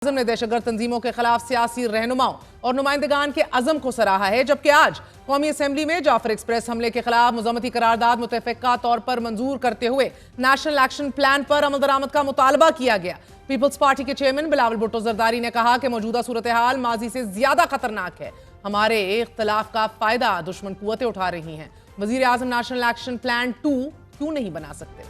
اعظم نے دہشتگرد تنظیموں کے خلاف سیاسی رہنماؤں اور نمائندگان کے عزم کو سراہا ہے، جبکہ آج قومی اسمبلی میں جعفر ایکسپریس حملے کے خلاف مذمتی قرارداد متفقہ طور پر منظور کرتے ہوئے نیشنل ایکشن پلان پر عمل درآمد کا مطالبہ کیا گیا۔ پیپلز پارٹی کے چیئرمین بلاول بھٹو زرداری نے کہا کہ موجودہ صورتحال ماضی سے زیادہ خطرناک ہے، ہمارے اختلاف کا فائدہ دشمن قوتیں اٹھا رہی ہیں۔ وزیر اعظم نیشنل ایکشن پلان 2 کیوں نہیں بنا سکتے؟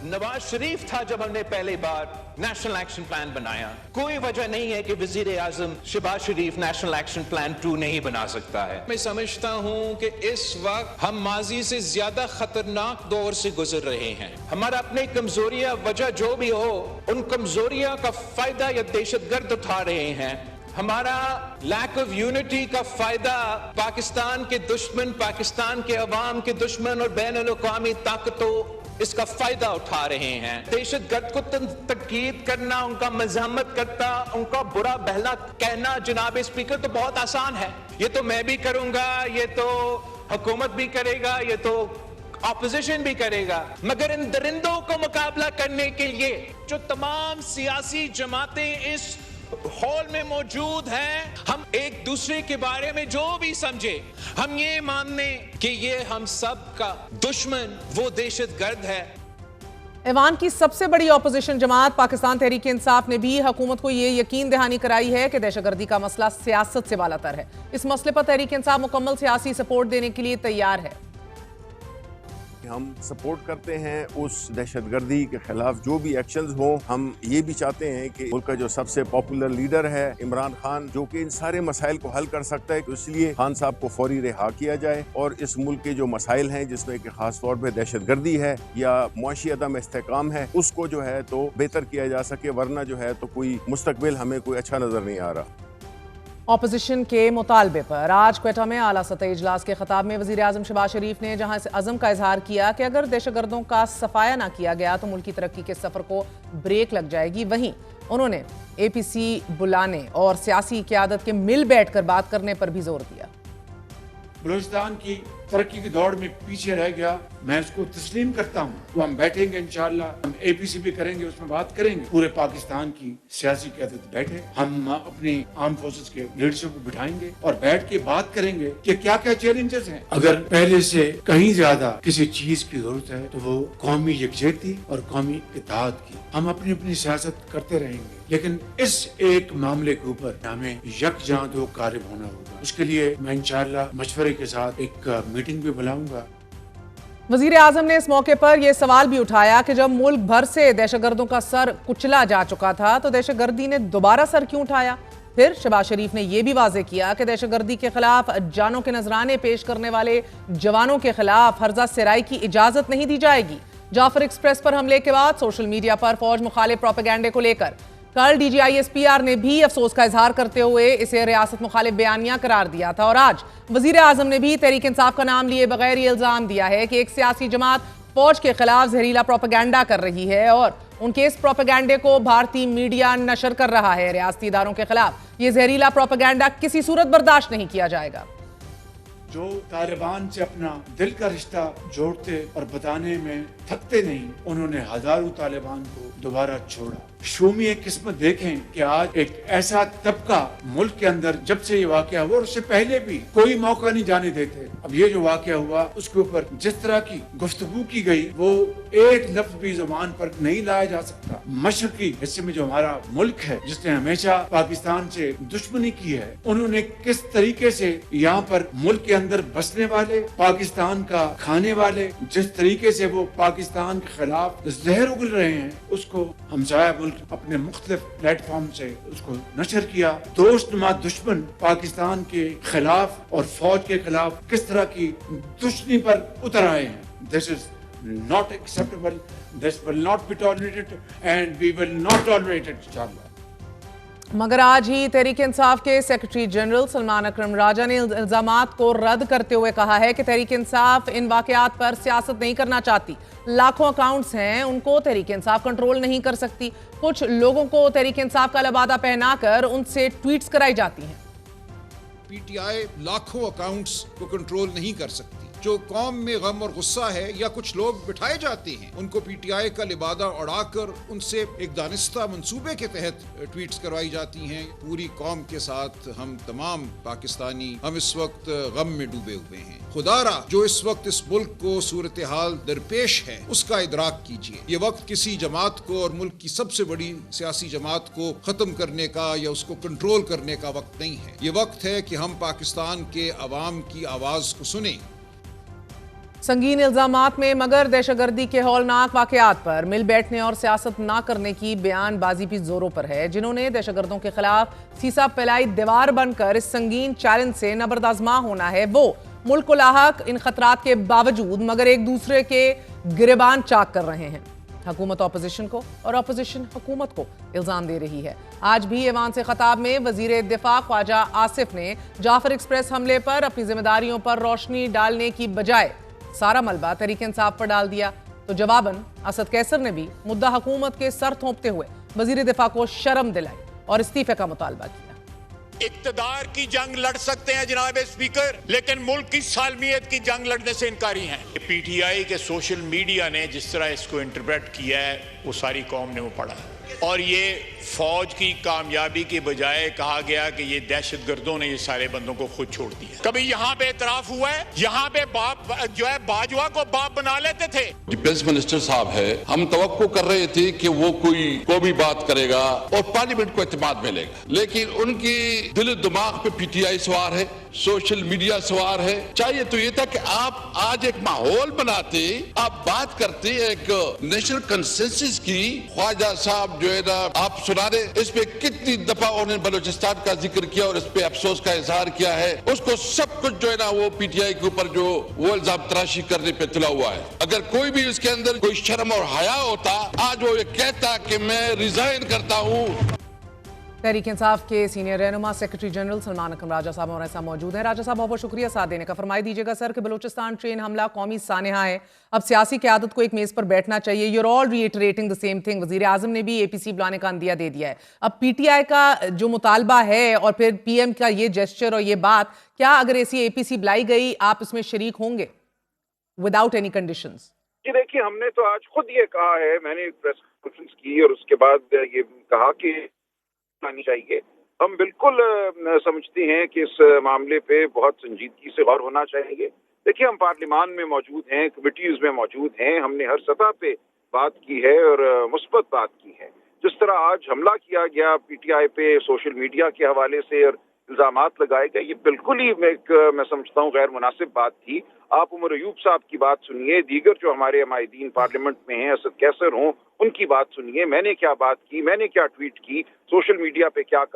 نواز شریف تھا جب ہم نے پہلی بار نیشنل ایکشن پلان بنایا، کوئی وجہ نہیں ہے کہ وزیر اعظم شہباز شریف نیشنل ایکشن پلان 2 نہیں بنا سکتا ہے۔ میں سمجھتا ہوں کہ اس وقت ہم ماضی سے زیادہ خطرناک دور سے گزر رہے ہیں۔ ہمارا اپنی کمزوریاں وجہ جو بھی ہو، ان کمزوریاں کا فائدہ یہ دہشت گرد اٹھا رہے ہیں۔ ہمارا لیک آف یونٹی کا فائدہ پاکستان کے دشمن، پاکستان کے عوام کے دشمن اور بین الاقوامی طاقتوں اس کا فائدہ اٹھا رہے ہیں۔ دہشت گرد کو تنقید کرنا، ان کا مذمت کرتا، ان کا برا بھلا کہنا جناب اسپیکر تو بہت آسان ہے۔ یہ تو میں بھی کروں گا، یہ تو حکومت بھی کرے گا، یہ تو اپوزیشن بھی کرے گا، مگر ان درندوں کو مقابلہ کرنے کے لیے جو تمام سیاسی جماعتیں اس ہال میں موجود ہیں، ہم ایک دوسرے کے بارے میں جو بھی سمجھے، ہم یہ ماننے کہ یہ ہم سب کا دشمن وہ دہشت گرد ہے۔ ایوان کی سب سے بڑی اپوزیشن جماعت پاکستان تحریک انصاف نے بھی حکومت کو یہ یقین دہانی کرائی ہے کہ دہشت گردی کا مسئلہ سیاست سے بالا تر ہے۔ اس مسئلے پر تحریک انصاف مکمل سیاسی سپورٹ دینے کے لیے تیار ہے۔ ہم سپورٹ کرتے ہیں اس دہشت گردی کے خلاف جو بھی ایکشنز ہوں۔ ہم یہ بھی چاہتے ہیں کہ ملک کا جو سب سے پاپولر لیڈر ہے عمران خان، جو کہ ان سارے مسائل کو حل کر سکتا ہے، اس لیے خان صاحب کو فوری رہا کیا جائے اور اس ملک کے جو مسائل ہیں جس میں کہ خاص طور پہ دہشت گردی ہے یا معاشی عدم استحکام ہے، اس کو جو ہے تو بہتر کیا جا سکے، ورنہ جو ہے تو کوئی مستقبل ہمیں کوئی اچھا نظر نہیں آ رہا۔ اپوزیشن کے مطالبے پر آج کوئٹہ میں اعلیٰ سطحی اجلاس کے خطاب میں وزیر اعظم شہباز شریف نے جہاں اس عزم کا اظہار کیا کہ اگر دہشت گردوں کا صفایا نہ کیا گیا تو ملک کی ترقی کے سفر کو بریک لگ جائے گی، وہیں انہوں نے اے پی سی بلانے اور سیاسی قیادت کے مل بیٹھ کر بات کرنے پر بھی زور دیا۔ بلوچستان کی ترقی کی دوڑ میں پیچھے رہ گیا، میں اس کو تسلیم کرتا ہوں۔ تو ہم بیٹھیں گے انشاءاللہ، ہم اے پی سی بھی کریں گے، اس میں بات کریں گے، پورے پاکستان کی سیاسی قیادت بیٹھے، ہم اپنی آرم فورسز کے لیڈرشپ کو بٹھائیں گے اور بیٹھ کے بات کریں گے کہ کیا کیا چیلنجز ہیں۔ اگر پہلے سے کہیں زیادہ کسی چیز کی ضرورت ہے تو وہ قومی یکجہتی اور قومی اتحاد کی۔ ہم اپنی اپنی سیاست کرتے رہیں گے، لیکن اس ایک معاملے کے اوپر ہمیں یکجاں دو قارب ہونا ہوگا۔ اس کے لیے میں انشاءاللہ مشورے کے ساتھ ایک میٹنگ بھی بلاؤں گا۔ وزیر اعظم نے اس موقع پر یہ سوال بھی اٹھایا کہ جب ملک بھر سے دہشت گردوں کا سر کچلا جا چکا تھا تو دہشت گردی نے دوبارہ سر کیوں اٹھایا؟ پھر شہباز شریف نے یہ بھی واضح کیا کہ دہشت گردی کے خلاف جانوں کے نذرانے پیش کرنے والے جوانوں کے خلاف ہرزہ سرائی کی اجازت نہیں دی جائے گی۔ جعفر ایکسپریس پر حملے کے بعد سوشل میڈیا پر فوج مخالف پروپیگنڈے کو لے کر کل D G I S P R نے بھی افسوس کا اظہار کرتے ہوئے اسے ریاست مخالف بیانیہ قرار دیا تھا، اور آج وزیر اعظم نے بھی تحریک انصاف کا نام لیے بغیر یہ الزام دیا ہے کہ ایک سیاسی جماعت فوج کے خلاف زہریلا پروپیگنڈا کر رہی ہے اور ان کے اس پروپیگنڈے کو بھارتی میڈیا نشر کر رہا ہے۔ ریاستی اداروں کے خلاف یہ زہریلا پروپیگنڈا کسی صورت برداشت نہیں کیا جائے گا۔ جو طالبان سے اپنا دل کا رشتہ جوڑتے اور بتانے میں تھکتے نہیں، انہوں نے ہزاروں طالبان کو دوبارہ چھوڑا۔ شومی ایک قسمت دیکھیں کہ آج ایک ایسا طبقہ ملک کے اندر جب سے یہ واقعہ ہوا اور اس سے پہلے بھی کوئی موقع نہیں جانے دیتے، اب یہ جو واقعہ ہوا اس کے اوپر جس طرح کی گفتگو کی گئی وہ ایک لفظ بھی زبان پر نہیں لایا جا سکتا۔ مشرقی حصے میں جو ہمارا ملک ہے جس نے ہمیشہ پاکستان سے دشمنی کی ہے، انہوں نے کس طریقے سے یہاں پر ملک کے اندر بسنے والے، پاکستان کا کھانے والے، جس طریقے سے وہ پاکستان کے خلاف زہر اگل رہے ہیں، اس کو ہمسایہ ملک اپنے مختلف پلیٹ فارم سے اس کو نشر کیا۔ دوست نما دشمن پاکستان کے خلاف اور فوج کے خلاف کس طرح کی دشمنی پر اتر آئے ہیں۔ This is not acceptable. This will not be tolerated and we will not tolerate it inshallah۔ مگر آج ہی تحریک انصاف کے سیکرٹری جنرل سلمان اکرم راجہ نے الزامات کو رد کرتے ہوئے کہا ہے کہ تحریک انصاف ان واقعات پر سیاست نہیں کرنا چاہتی۔ لاکھوں اکاؤنٹس ہیں، ان کو تحریک انصاف کنٹرول نہیں کر سکتی۔ کچھ لوگوں کو تحریک انصاف کا لبادہ پہنا کر ان سے ٹویٹس کرائی جاتی ہیں۔ پی ٹی آئی لاکھوں اکاؤنٹس کو کنٹرول نہیں کر سکتی۔ جو قوم میں غم اور غصہ ہے یا کچھ لوگ بٹھائے جاتے ہیں ان کو پی ٹی آئی کا لبادہ اڑا کر ان سے ایک دانستہ منصوبے کے تحت ٹویٹس کروائی جاتی ہیں. پوری قوم کے ساتھ ہم تمام پاکستانی ہم اس وقت غم میں ڈوبے ہوئے ہیں. خدا را جو اس وقت اس ملک کو صورتحال درپیش ہے اس کا ادراک کیجیے. یہ وقت کسی جماعت کو اور ملک کی سب سے بڑی سیاسی جماعت کو ختم کرنے کا یا اس کو کنٹرول کرنے کا وقت نہیں ہے. یہ وقت ہے کہ ہم پاکستان کے عوام کی آواز کو سنیں. سنگین الزامات میں مگر دہشت گردی کے ہولناک واقعات پر مل بیٹھنے اور سیاست نہ کرنے کی بیان بازی بھی زوروں پر ہے. جنہوں نے دہشت گردوں کے خلاف سیسا پھیلائی دیوار بن کر اس سنگین چیلنج سے نبردآزما ہونا ہے، وہ ملک کو لاحق ان خطرات کے باوجود مگر ایک دوسرے کے گریبان چاک کر رہے ہیں. حکومت اپوزیشن کو اور اپوزیشن حکومت کو الزام دے رہی ہے. آج بھی ایوان سے خطاب میں وزیر دفاع خواجہ آصف نے جعفر ایکسپریس حملے پر اپنی ذمہ داریوں پر روشنی ڈالنے کی بجائے سارا ملبہ تحریک انصاف پر ڈال دیا. تو جواباً اسد کیسر نے بھی مدعا حکومت کے سر تھونپتے ہوئے وزیر دفاع کو شرم دلائی اور استعفے کا مطالبہ کیا. اقتدار کی جنگ لڑ سکتے ہیں جناب اسپیکر، لیکن ملک کی سالمیت کی جنگ لڑنے سے انکاری ہیں. پی ٹی آئی کے سوشل میڈیا نے جس طرح اس کو انٹرپریٹ کیا ہے وہ ساری قوم نے وہ پڑھا، اور یہ فوج کی کامیابی کے بجائے کہا گیا کہ یہ دہشت گردوں نے یہ سارے بندوں کو خود چھوڑ دیا. کبھی یہاں پہ اعتراف ہوا ہے، یہاں پہ باپ جو ہے باجوہ کو باپ بنا لیتے تھے. ڈیفنس منسٹر صاحب ہے، ہم توقع کر رہے تھے کہ وہ کوئی قومی بات کرے گا اور پارلیمنٹ کو اعتماد ملے گا، لیکن ان کی دل و دماغ پہ پی ٹی آئی سوار ہے، سوشل میڈیا سوار ہے. چاہیے تو یہ تھا کہ آپ آج ایک ماحول بناتے، آپ بات کرتے ایک نیشنل کنسنسس کی. خواجہ صاحب جو ہے نا آپ سنا رہے، اس پہ کتنی دفعہ انہوں نے بلوچستان کا ذکر کیا اور اس پہ افسوس کا اظہار کیا ہے. اس کو سب کچھ جو ہے نا وہ پی ٹی آئی کے اوپر جو وہ الزام تراشی کرنے پہ تلا ہوا ہے. اگر کوئی بھی اس کے اندر کوئی شرم اور حیا ہوتا، آج وہ یہ کہتا کہ میں ریزائن کرتا ہوں. تحریک انصاف کے سینئر رہنما سیکرٹری جنرل سلمان اکرم راجہ صاحب ہمارے ساتھ موجود ہیں. راجہ صاحب بہت بہت شکریہ ساتھ دینے کا. فرمائی دیجیے گا سر کہ بلوچستان ٹرین حملہ قومی سانحہ ہے، اب سیاسی قیادت کو ایک میز پر بیٹھنا چاہیے. You are all retreating the same thing. وزیر اعظم نے بھی اے پی سی بلانے کا عندیہ دے دیا ہے. اب پی ٹی آئی کا جو مطالبہ ہے اور پھر پی ایم کا یہ جیسچر اور یہ بات، کیا اگر ایسی اے پی سی بلائی گئی آپ اس میں شریک ہوں گے وداؤٹ اینی کنڈیشنز؟ جی دیکھیے، ہم نے تو آج خود یہ کہا ہے، میں نے پریس کانفرنس کی اور اس کے بعد یہ کہا کہ آنی چاہیے. ہم بالکل سمجھتے ہیں کہ اس معاملے پہ بہت سنجیدگی سے غور ہونا چاہیے. دیکھیے، ہم پارلیمان میں موجود ہیں، کمیٹیز میں موجود ہیں، ہم نے ہر سطح پہ بات کی ہے اور مثبت بات کی ہے. جس طرح آج حملہ کیا گیا پی ٹی آئی پہ سوشل میڈیا کے حوالے سے اور الزامات لگائے گئے، یہ بالکل ہی میں سمجھتا ہوں غیر مناسب بات تھی. آپ عمر ایوب صاحب کی بات سنیے، دیگر جو ہمارے عمائدین پارلیمنٹ میں ہیں، اسد کیسر ہوں، ان کی بات سنیے. میں نے کیا بات کی، میں نے کیا ٹویٹ کی، سوشل میڈیا پہ کیا کہا.